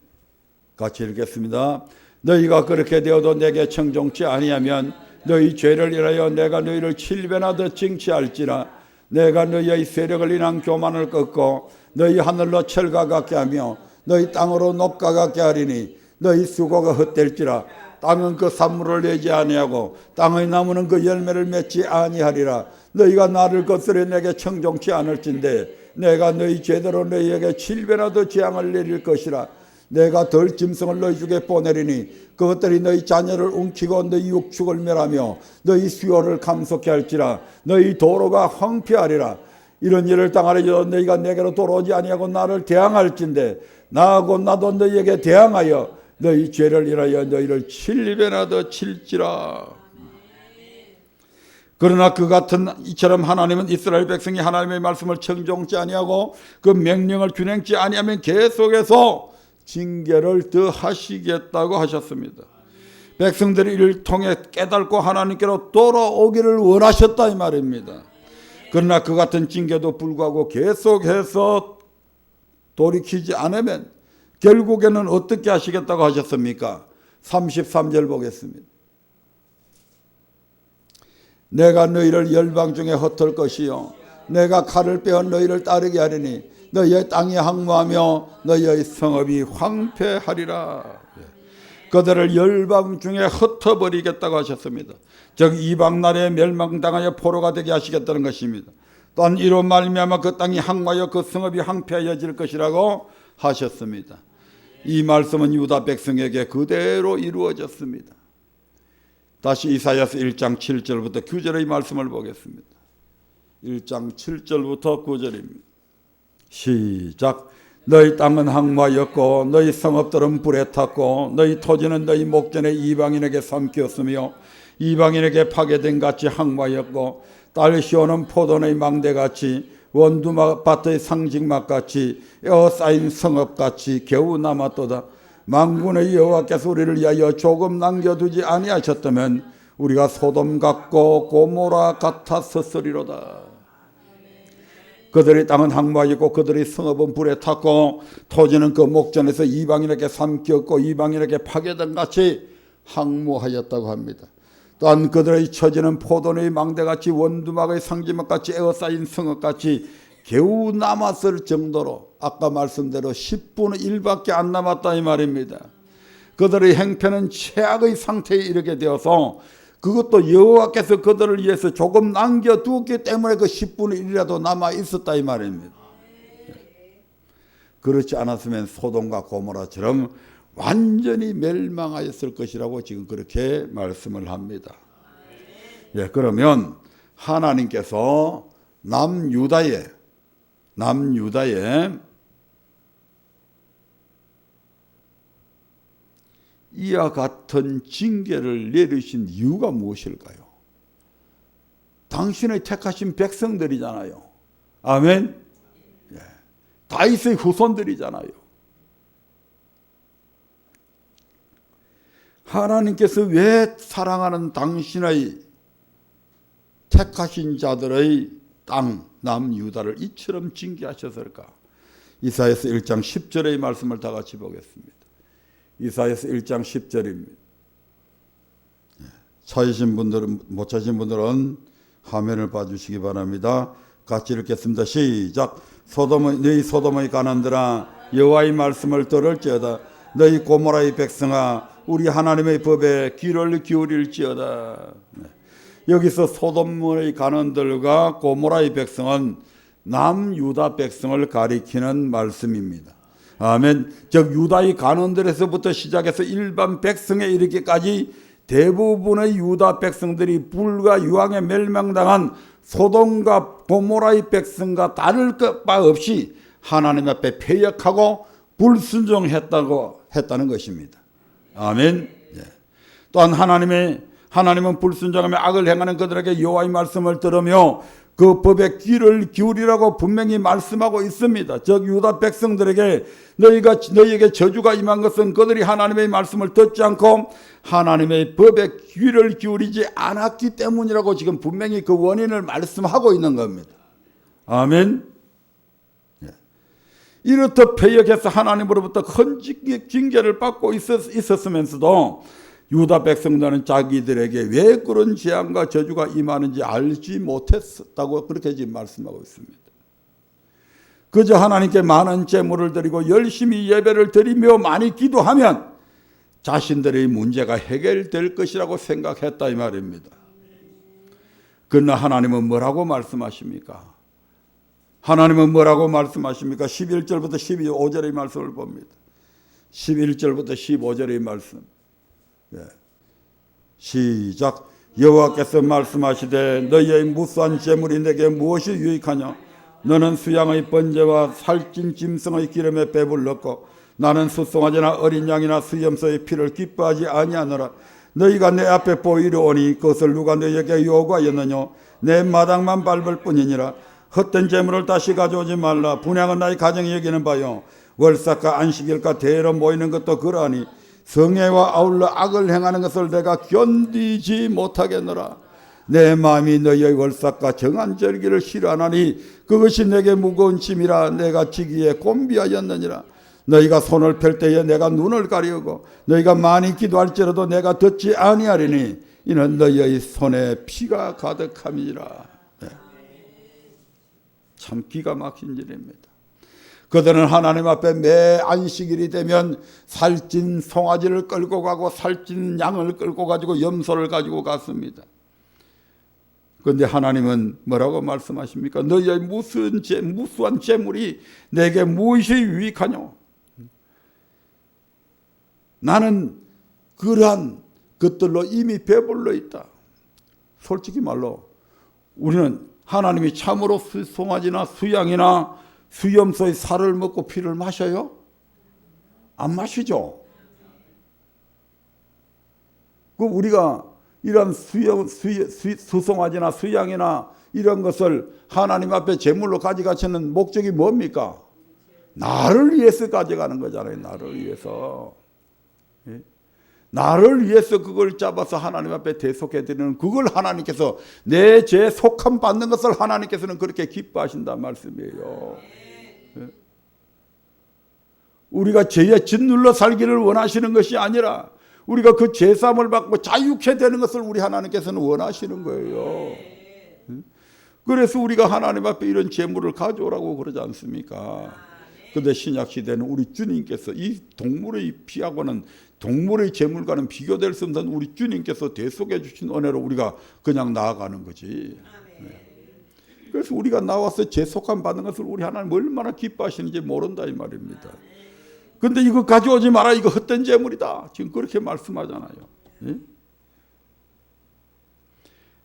Speaker 1: 같이 읽겠습니다. 너희가 그렇게 되어도 내게 청종치 아니하면 너희 죄를 인하여 내가 너희를 7배나 더 징치할지라. 내가 너희의 세력을 인한 교만을 꺾고 너희 하늘로 철과 같게 하며 너희 땅으로 녹과 같게 하리니 너희 수고가 헛될지라. 땅은 그 산물을 내지 아니하고 땅의 나무는 그 열매를 맺지 아니하리라. 너희가 나를 거스려 내게 청종치 않을진대 내가 너희 죄대로 너희에게 7배나 더 재앙을 내릴 것이라. 내가 덜 짐승을 너희 중에 보내리니 그것들이 너희 자녀를 움키고 너희 육축을 멸하며 너희 수요를 감속케 할지라. 너희 도로가 황폐하리라. 이런 일을 당하려 너희가 내게로 돌아오지 아니하고 나를 대항할진대 나하고 나도 너희에게 대항하여 너희 죄를 인하여 너희를 7배나 더 칠지라. 그러나 그 같은 이처럼 하나님은 이스라엘 백성이 하나님의 말씀을 청종치 아니하고 그 명령을 준행치 아니하면 계속해서 징계를 더 하시겠다고 하셨습니다. 백성들이 이를 통해 깨닫고 하나님께로 돌아오기를 원하셨다 이 말입니다. 그러나 그 같은 징계도 불구하고 계속해서 돌이키지 않으면 결국에는 어떻게 하시겠다고 하셨습니까? 33절 보겠습니다. 내가 너희를 열방 중에 흩을 것이요 내가 칼을 빼어 너희를 따르게 하리니 너희의 땅이 항무하며 너희의 성읍이 황폐하리라. 그들을 열방 중에 흩어버리겠다고 하셨습니다. 즉 이방 나라에 멸망당하여 포로가 되게 하시겠다는 것입니다. 또한 이로 말미암아 그 땅이 항무하여 그 성읍이 황폐해질 것이라고 하셨습니다. 이 말씀은 유다 백성에게 그대로 이루어졌습니다. 다시 이사야서 1장 7절부터 9절의 말씀을 보겠습니다. 1장 7절부터 9절입니다. 시작. 너희 땅은 항무하였고 너희 성읍들은 불에 탔고 너희 토지는 너희 목전에 이방인에게 삼켰으며 이방인에게 파괴된 같이 항무하였고 딸 시오는 포도의 망대같이 원두밭의 상징막같이 에어싸인 성읍같이 겨우 남았도다. 만군의 여호와께서 우리를 위하여 조금 남겨두지 아니하셨다면 우리가 소돔 같고 고모라 같았었으리로다. 그들의 땅은 항모하였고 그들의 성읍은 불에 탔고 토지는 그 목전에서 이방인에게 삼켰고 이방인에게 파괴된 같이 항모하였다고 합니다. 또한 그들의 처지는 포도의 망대같이 원두막의 상지막같이 에워싸인 성읍같이 겨우 남았을 정도로 아까 말씀대로 10분의 1밖에 안 남았다 이 말입니다. 그들의 행편은 최악의 상태에 이르게 되어서 그것도 여호와께서 그들을 위해서 조금 남겨두었기 때문에 그 10분의 1이라도 남아 있었다 이 말입니다. 그렇지 않았으면 소돔과 고모라처럼 완전히 멸망하였을 것이라고 지금 그렇게 말씀을 합니다. 예, 그러면 하나님께서 남유다에 이와 같은 징계를 내리신 이유가 무엇일까요? 당신의 택하신 백성들이잖아요. 아멘. 예. 다윗의 후손들이잖아요. 하나님께서 왜 사랑하는 당신의 택하신 자들의 땅 남유다를 이처럼 징계하셨을까? 이사야서 1장 10절의 말씀을 다 같이 보겠습니다. 이사야서 1장 10절입니다. 찾으신 분들은, 못 찾으신 분들은 화면을 봐주시기 바랍니다. 같이 읽겠습니다. 시작. 너희 소돔의 가난들아 여호와의 말씀을 들을지어다. 너희 고모라의 백성아 우리 하나님의 법에 귀를 기울일지어다. 여기서 소돔의 가난들과 고모라의 백성은 남유다 백성을 가리키는 말씀입니다. 아멘. 즉 유다의 가난들에서부터 시작해서 일반 백성에 이르기까지 대부분의 유다 백성들이 불과 유황에 멸망당한 소돔과 고모라의 백성과 다를 바 없이 하나님 앞에 패역하고 불순종했다는 것입니다. 아멘. 예. 또한 하나님은 불순종하며 악을 행하는 그들에게 여호와의 말씀을 들으며 그 법에 귀를 기울이라고 분명히 말씀하고 있습니다. 즉 유다 백성들에게 너희에게 저주가 임한 것은 그들이 하나님의 말씀을 듣지 않고 하나님의 법에 귀를 기울이지 않았기 때문이라고 지금 분명히 그 원인을 말씀하고 있는 겁니다. 아멘. 이렇듯 패역해서 하나님으로부터 큰 징계를 받고 있었으면서도 유다 백성들은 자기들에게 왜 그런 재앙과 저주가 임하는지 알지 못했다고 그렇게 지금 말씀하고 있습니다. 그저 하나님께 많은 제물을 드리고 열심히 예배를 드리며 많이 기도하면 자신들의 문제가 해결될 것이라고 생각했다 이 말입니다. 그러나 하나님은 뭐라고 말씀하십니까? 하나님은 뭐라고 말씀하십니까? 11절부터 15절의 말씀을 봅니다. 11절부터 15절의 말씀. 예. 시작. 여호와께서 말씀하시되 너희의 무수한 재물이 내게 무엇이 유익하냐? 너는 수양의 번제와 살찐 짐승의 기름에 배불렀고 나는 수송아지나 어린 양이나 수염소의 피를 기뻐하지 아니하노라. 너희가 내 앞에 보이려 오니 그것을 누가 너희에게 요구하였느냐? 내 마당만 밟을 뿐이니라. 헛된 재물을 다시 가져오지 말라. 분향은 나의 가정이 여기는 바요. 월삭과 안식일과 대회로 모이는 것도 그러하니 성회와 아울러 악을 행하는 것을 내가 견디지 못하겠노라. 내 마음이 너희의 월삭과 정한 절기를 싫어하나니 그것이 내게 무거운 짐이라. 내가 지기에 곤비하였느니라. 너희가 손을 펼 때에 내가 눈을 가리우고 너희가 많이 기도할지라도 내가 듣지 아니하리니 이는 너희의 손에 피가 가득함이라. 네. 참 기가 막힌 일입니다. 그들은 하나님 앞에 매 안식일이 되면 살찐 송아지를 끌고 가고 살찐 양을 끌고 가지고 염소를 가지고 갔습니다. 그런데 하나님은 뭐라고 말씀하십니까? 너희의 무수한 재물이 내게 무엇이 유익하냐? 나는 그러한 것들로 이미 배불러 있다. 솔직히 말로 우리는 하나님이 참으로 송아지나 수양이나 수염소의 살을 먹고 피를 마셔요? 안 마시죠? 그 우리가 이런 수송아지나 수양이나 이런 것을 하나님 앞에 제물로 가져가시는 목적이 뭡니까? 나를 위해서 가져가는 거잖아요. 나를 위해서. 나를 위해서 그걸 잡아서 하나님 앞에 대속해드리는 그걸 하나님께서 내 죄 속함 받는 것을 하나님께서는 그렇게 기뻐하신다는 말씀이에요. 우리가 죄에 짓눌러 살기를 원하시는 것이 아니라 우리가 그 죄사함을 받고 자유케 되는 것을 우리 하나님께서는 원하시는 거예요. 그래서 우리가 하나님 앞에 이런 재물을 가져오라고 그러지 않습니까? 그런데 신약 시대는 우리 주님께서 이 동물의 피하고는 동물의 재물과는 비교될 수 없는 우리 주님께서 대속해 주신 은혜로 우리가 그냥 나아가는 거지. 그래서 우리가 나와서 재속함 받는 것을 우리 하나님 얼마나 기뻐하시는지 모른다 이 말입니다. 그런데 이거 가져오지 마라. 이거 헛된 재물이다. 지금 그렇게 말씀하잖아요.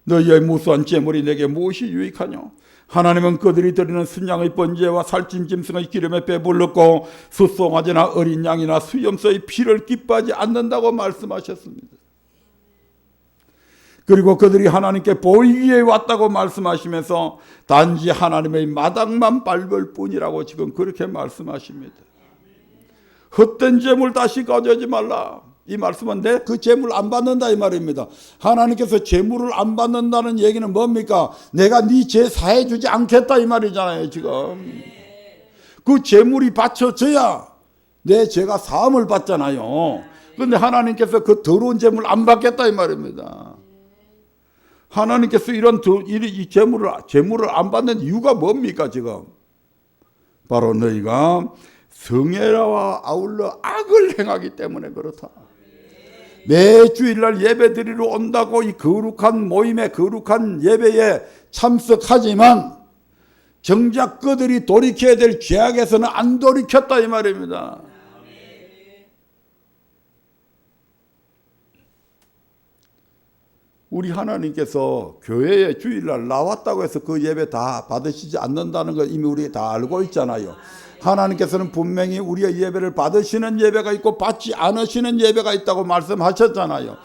Speaker 1: 너희의 무수한 재물이 내게 무엇이 유익하뇨? 하나님은 그들이 드리는 순양의 번제와 살찐 짐승의 기름에 배불렀고 숫송아지나 어린 양이나 수염소의 피를 기뻐하지 않는다고 말씀하셨습니다. 그리고 그들이 하나님께 보이기에 왔다고 말씀하시면서 단지 하나님의 마당만 밟을 뿐이라고 지금 그렇게 말씀하십니다. 헛된 재물 다시 가져오지 말라. 이 말씀은 내 그 재물 안 받는다 이 말입니다. 하나님께서 재물을 안 받는다는 얘기는 뭡니까? 내가 네 죄 사해 주지 않겠다 이 말이잖아요. 지금 그 재물이 바쳐져야 내 죄가 사함을 받잖아요. 그런데 하나님께서 그 더러운 재물 안 받겠다 이 말입니다. 하나님께서 이 재물을 안 받는 이유가 뭡니까? 지금 바로 너희가 성애와 아울러 악을 행하기 때문에 그렇다. 매 주일날 예배 드리러 온다고 이 거룩한 모임에 거룩한 예배에 참석하지만 정작 그들이 돌이켜야 될 죄악에서는 안 돌이켰다 이 말입니다. 우리 하나님께서 교회에 주일날 나왔다고 해서 그 예배 다 받으시지 않는다는 걸 이미 우리 다 알고 있잖아요. 하나님께서는 분명히 우리의 예배를 받으시는 예배가 있고 받지 않으시는 예배가 있다고 말씀하셨잖아요.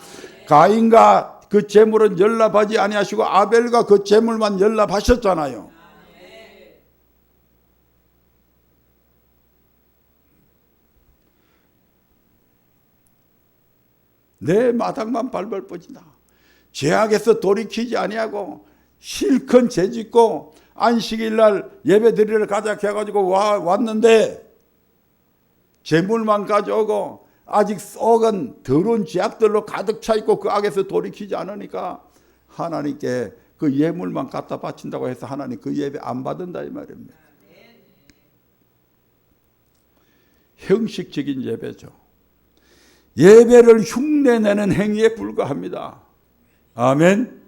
Speaker 1: 가인과 그 제물은 연락하지 아니하시고 아벨과 그 제물만 연락하셨잖아요. 내 마당만 밟을 뿐이다. 죄악에서 돌이키지 아니하고 실컷 죄짓고 안식일날 예배 드리러 가자 해가지고 왔는데 재물만 가져오고 아직 썩은 더러운 죄악들로 가득 차 있고 그 악에서 돌이키지 않으니까 하나님께 그 예물만 갖다 바친다고 해서 하나님 그 예배 안 받는다 이 말입니다. 형식적인 예배죠. 예배를 흉내내는 행위에 불과합니다. 아멘.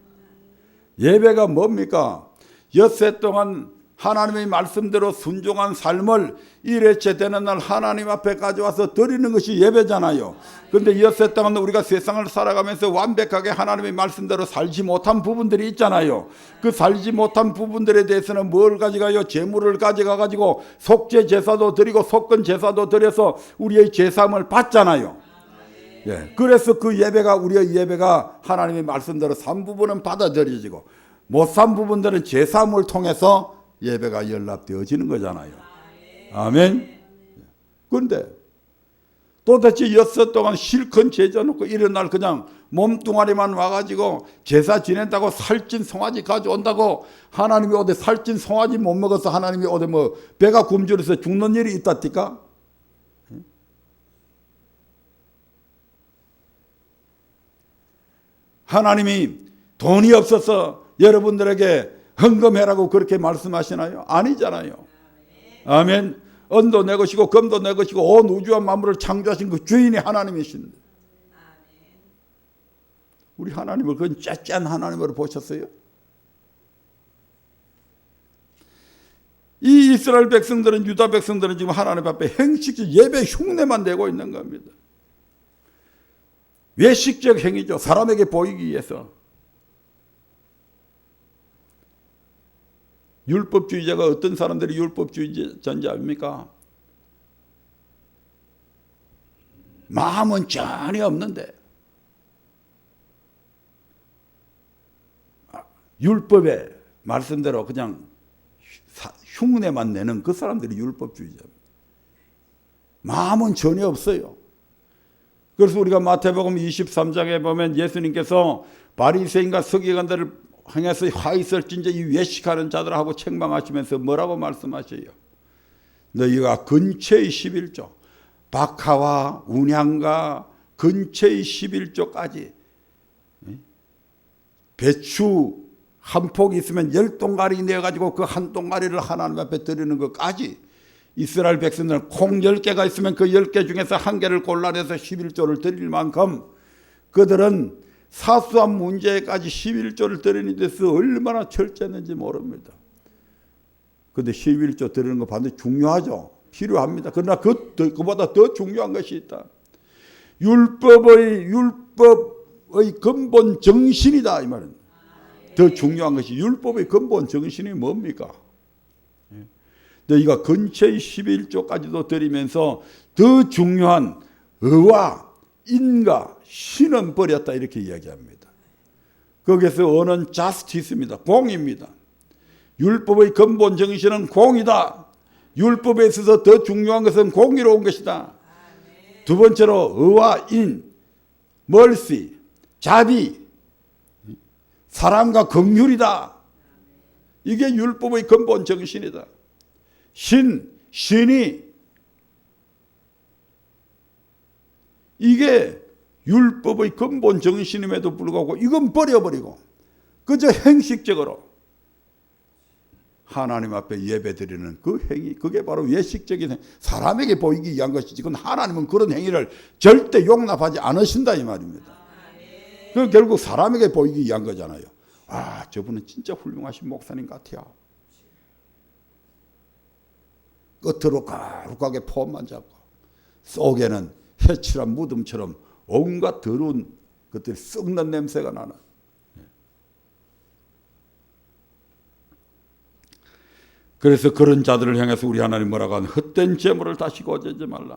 Speaker 1: 예배가 뭡니까? 엿새 동안 하나님의 말씀대로 순종한 삶을 일회째 되는 날 하나님 앞에 가져와서 드리는 것이 예배잖아요. 그런데 엿새 동안 우리가 세상을 살아가면서 완벽하게 하나님의 말씀대로 살지 못한 부분들이 있잖아요. 그 살지 못한 부분들에 대해서는 뭘 가져가요? 재물을 가져가가지고 속죄 제사도 드리고 속건 제사도 드려서 우리의 제사함을 받잖아요. 예, 그래서 그 예배가 우리의 예배가 하나님의 말씀대로 산 부분은 받아들여지고 못 산 부분들은 제사함을 통해서 예배가 연락되어지는 거잖아요. 아멘. 그런데 도대체 엿새 동안 실컷 제져놓고 이런 날 그냥 몸뚱아리만 와가지고 제사 지낸다고 살찐 송아지 가져온다고 하나님이 어디 살찐 송아지 못 먹어서 하나님이 어디 뭐 배가 굶주려서 죽는 일이 있다니까? 하나님이 돈이 없어서 여러분들에게 헌금해라고 그렇게 말씀하시나요? 아니잖아요. 아멘. 은도 내 것이고 금도 내 것이고 온 우주와 만물을 창조하신 그 주인이 하나님이신데 우리 하나님을 그건 째짠 하나님으로 보셨어요? 이 이스라엘 백성들은 유다 백성들은 지금 하나님 앞에 행식적 예배 흉내만 내고 있는 겁니다. 외식적 행위죠. 사람에게 보이기 위해서. 율법주의자가 어떤 사람들이 율법주의자인지 압니까? 마음은 전혀 없는데 율법의 말씀대로 그냥 흉내만 내는 그 사람들이 율법주의자입니다. 마음은 전혀 없어요. 그래서 우리가 마태복음 23장에 보면 예수님께서 바리새인과 서기관들을 향해서 화 있을진저 이 외식하는 자들하고 책망하시면서 뭐라고 말씀하셔요? 너희가 근처의 11조, 박하와 운향과 근처의 11조까지 배추 한 폭이 있으면 10동가리 내어가지고 그 한 동가리를 하나님 앞에 드리는 것까지, 이스라엘 백성들은 콩 10개가 있으면 그 10개 중에서 한 개를 골라내서 11조를 드릴 만큼 그들은 사소한 문제까지 11조를 드리는 데서 얼마나 철저했는지 모릅니다. 그런데 11조 드리는 거 반드시 중요하죠. 필요합니다. 그러나 그보다 더 중요한 것이 있다. 율법의 근본 정신이다 이 말입니다. 더 중요한 것이 율법의 근본 정신이 뭡니까? 너희가 근처의 11조까지도 드리면서 더 중요한 의와 인과 신은 버렸다 이렇게 이야기합니다. 거기에서 언은 자스티스입니다. 공입니다. 율법의 근본 정신은 공이다. 율법에 있어서 더 중요한 것은 공의로운 것이다. 두 번째로 의와 인, 멀시, 자비, 사랑과 긍휼이다. 이게 율법의 근본 정신이다. 신이 이게 율법의 근본 정신임에도 불구하고 이건 버려버리고 그저 행식적으로 하나님 앞에 예배드리는 그 행위, 그게 바로 외식적인 행위, 사람에게 보이기 위한 것이지 그건 하나님은 그런 행위를 절대 용납하지 않으신다 이 말입니다. 그 결국 사람에게 보이기 위한 거잖아요. 아, 저분은 진짜 훌륭하신 목사님 같아요. 겉으로 가룩하게 폼만 잡고 속에는 해칠한 무덤처럼 온갖 더러운 것들이 썩는 냄새가 나는. 그래서 그런 자들을 향해서 우리 하나님 뭐라고 하는 헛된 재물을 다시 고재지 말라.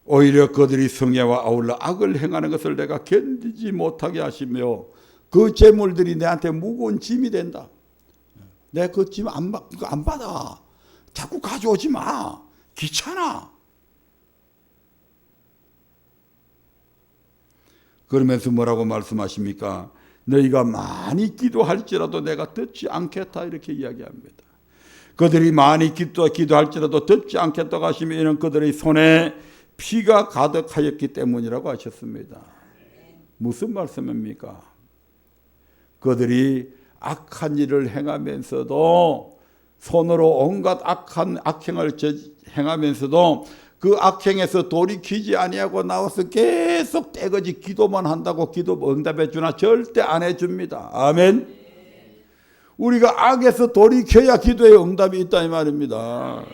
Speaker 1: 오히려 그들이 성애와 아울러 악을 행하는 것을 내가 견디지 못하게 하시며 그 재물들이 내한테 무거운 짐이 된다. 내가 그 짐 안 받아. 자꾸 가져오지 마. 귀찮아. 그러면서 뭐라고 말씀하십니까? 너희가 많이 기도할지라도 내가 듣지 않겠다 이렇게 이야기합니다. 그들이 많이 기도할지라도 듣지 않겠다고 하시면 이는 그들의 손에 피가 가득하였기 때문이라고 하셨습니다. 무슨 말씀입니까? 그들이 악한 일을 행하면서도 손으로 온갖 악행을 행하면서도 그 악행에서 돌이키지 아니하고 나와서 계속 떼거지 기도만 한다고 기도 응답해 주나? 절대 안 해줍니다. 아멘. 우리가 악에서 돌이켜야 기도에 응답이 있다 이 말입니다.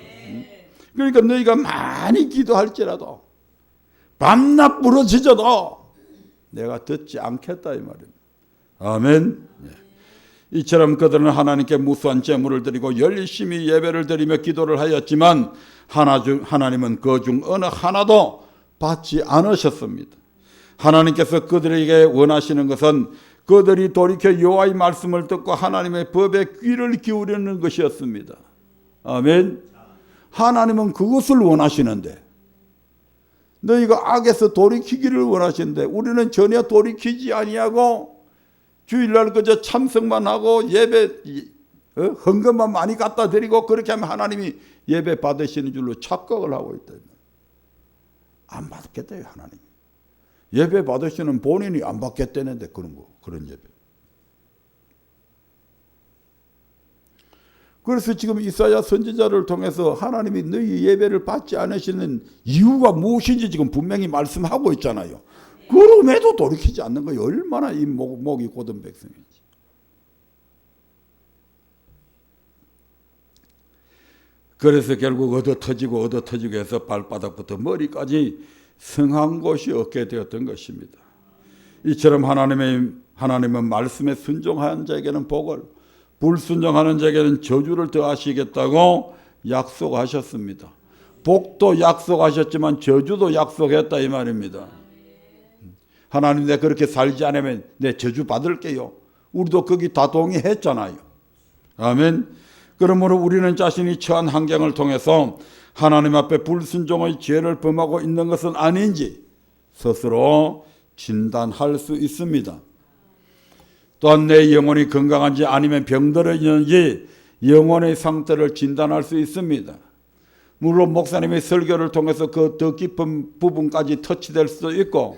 Speaker 1: 그러니까 너희가 많이 기도할지라도 밤낮 부러지져도 내가 듣지 않겠다 이 말입니다. 아멘. 이처럼 그들은 하나님께 무수한 제물을 드리고 열심히 예배를 드리며 기도를 하였지만 하나님은 그 중 어느 하나도 받지 않으셨습니다. 하나님께서 그들에게 원하시는 것은 그들이 돌이켜 여호와의 말씀을 듣고 하나님의 법에 귀를 기울이는 것이었습니다. 아멘. 하나님은 그것을 원하시는데 너희가 악에서 돌이키기를 원하시는데 우리는 전혀 돌이키지 아니하고 주일날 그저 참석만 하고 예배 헌금만 많이 갖다 드리고 그렇게 하면 하나님이 예배 받으시는 줄로 착각을 하고 있다. 안 받겠대요 하나님. 예배 받으시는 본인이 안 받겠다는데 그런 예배. 그래서 지금 이사야 선지자를 통해서 하나님이 너희 예배를 받지 않으시는 이유가 무엇인지 지금 분명히 말씀하고 있잖아요. 그럼에도 돌이키지 않는 거예요. 얼마나 이 목이 곧은 백성인지. 그래서 결국 얻어터지고 해서 발바닥부터 머리까지 성한 곳이 없게 되었던 것입니다. 이처럼 하나님은 말씀에 순종하는 자에게는 복을, 불순종하는 자에게는 저주를 더하시겠다고 약속하셨습니다. 복도 약속하셨지만 저주도 약속했다 이 말입니다. 하나님 내가 그렇게 살지 않으면 내 저주 받을게요. 우리도 거기 다 동의했잖아요. 아멘. 그러므로 우리는 자신이 처한 환경을 통해서 하나님 앞에 불순종의 죄를 범하고 있는 것은 아닌지 스스로 진단할 수 있습니다. 또한 내 영혼이 건강한지 아니면 병들어 있는지 영혼의 상태를 진단할 수 있습니다. 물론 목사님의 설교를 통해서 그 더 깊은 부분까지 터치될 수도 있고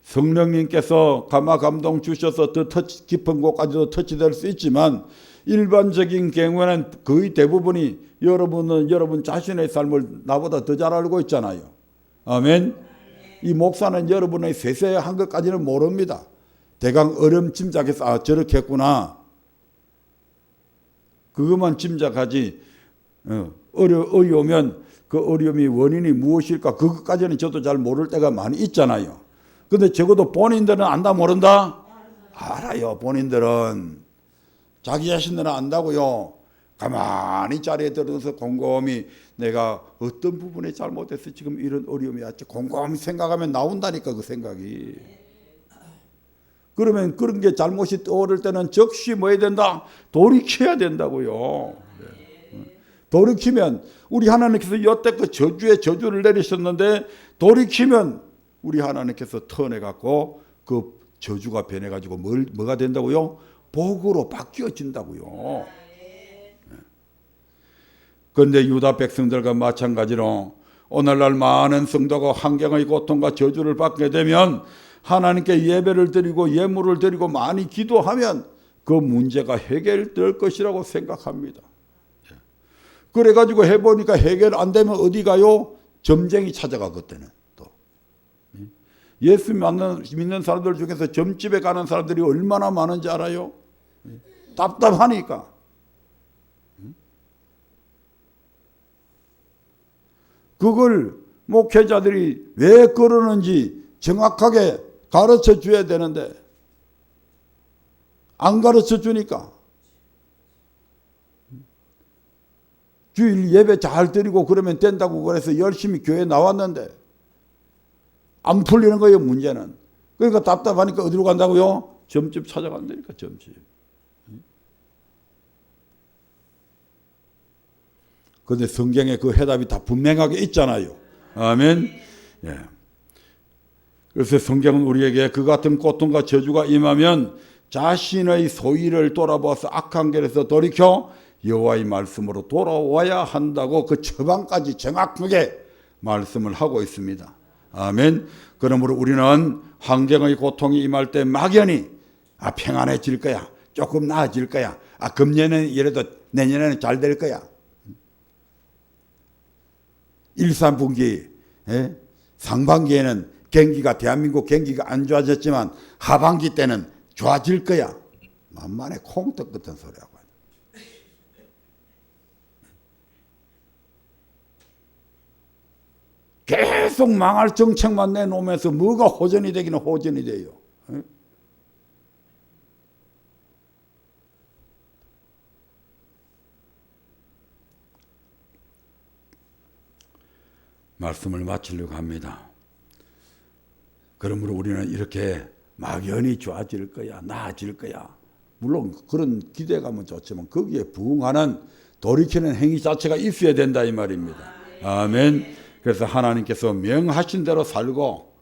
Speaker 1: 성령님께서 감화 감동 주셔서 더 깊은 곳까지도 터치될 수 있지만 일반적인 경우에는 거의 대부분이 여러분은 여러분 자신의 삶을 나보다 더 잘 알고 있잖아요. 아멘. 이 목사는 여러분의 세세한 것까지는 모릅니다. 대강 어렴짐작해서 저렇게 했구나. 그것만 짐작하지 어려우면 그 어려움이 원인이 무엇일까 그것까지는 저도 잘 모를 때가 많이 있잖아요. 근데 적어도 본인들은 안다 모른다? 알아요. 본인들은 자기 자신들은 안다고요. 가만히 자리에 들어서 곰곰이 내가 어떤 부분에 잘못해서 지금 이런 어려움이 왔지 곰곰이 생각하면 나온다니까 그 생각이. 그러면 그런 게 잘못이 떠오를 때는 즉시 뭐 해야 된다? 돌이켜야 된다고요. 돌이키면 우리 하나님께서 여태껏 저주에 저주를 내리셨는데 돌이키면 우리 하나님께서 턴해갖고 그 저주가 변해가지고 뭐가 된다고요? 복으로 바뀌어진다고요. 그런데 유다 백성들과 마찬가지로 오늘날 많은 성도가 환경의 고통과 저주를 받게 되면 하나님께 예배를 드리고 예물을 드리고 많이 기도하면 그 문제가 해결될 것이라고 생각합니다. 그래가지고 해보니까 해결 안 되면 어디 가요? 점쟁이 찾아가 그때는 또. 예수 믿는 사람들 중에서 점집에 가는 사람들이 얼마나 많은지 알아요? 답답하니까. 그걸 목회자들이 왜 그러는지 정확하게 가르쳐 줘야 되는데 안 가르쳐 주니까 주일 예배 잘 드리고 그러면 된다고 그래서 열심히 교회 나왔는데 안 풀리는 거예요 문제는. 그러니까 답답하니까 어디로 간다고요? 점집 찾아간다니까 점집. 그런데 성경에 그 해답이 다 분명하게 있잖아요. 아멘. 예. 그래서 성경은 우리에게 그 같은 고통과 저주가 임하면 자신의 소위를 돌아보아서 악한 길에서 돌이켜 여호와의 말씀으로 돌아와야 한다고 그 처방까지 정확하게 말씀을 하고 있습니다. 아멘. 그러므로 우리는 환경의 고통이 임할 때 막연히 평안해질 거야. 조금 나아질 거야. 금년에는 이래도 내년에는 잘 될 거야. 1, 3분기 상반기에는 경기가 대한민국 경기가 안 좋아졌지만 하반기 때는 좋아질 거야. 만만해 콩떡 같은 소리하고. 계속 망할 정책만 내놓으면서 뭐가 호전이 되기는 호전이 돼요. 말씀을 마치려고 합니다. 그러므로 우리는 이렇게 막연히 좋아질 거야, 나아질 거야. 물론 그런 기대감은 좋지만 거기에 부응하는 돌이키는 행위 자체가 있어야 된다 이 말입니다. 아멘. 그래서 하나님께서 명하신 대로 살고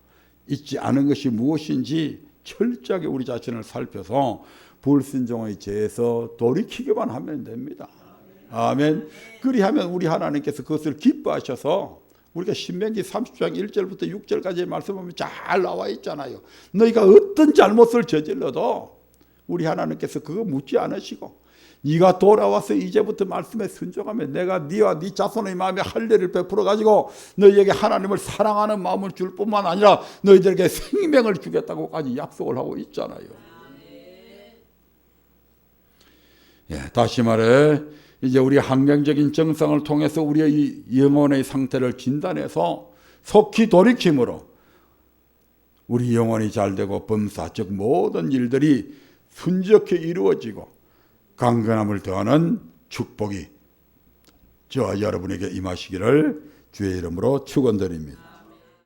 Speaker 1: 있지 않은 것이 무엇인지 철저하게 우리 자신을 살펴서 불순종의 죄에서 돌이키기만 하면 됩니다. 아멘. 그리하면 우리 하나님께서 그것을 기뻐하셔서 우리가 신명기 30장 1절부터 6절까지의 말씀하면 잘 나와 있잖아요. 너희가 어떤 잘못을 저질러도 우리 하나님께서 그거 묻지 않으시고 네가 돌아와서 이제부터 말씀에 순종하면 내가 네와 네 자손의 마음에 할례를 베풀어 가지고 너희에게 하나님을 사랑하는 마음을 줄 뿐만 아니라 너희들에게 생명을 주겠다고까지 약속을 하고 있잖아요. 다시 말해 이제 우리 환경적인 정상을 통해서 우리의 영혼의 상태를 진단해서 속히 돌이킴으로 우리 영혼이 잘되고 범사 즉 모든 일들이 순적히 이루어지고 강건함을 더하는 축복이 저와 여러분에게 임하시기를 주의 이름으로 축원드립니다.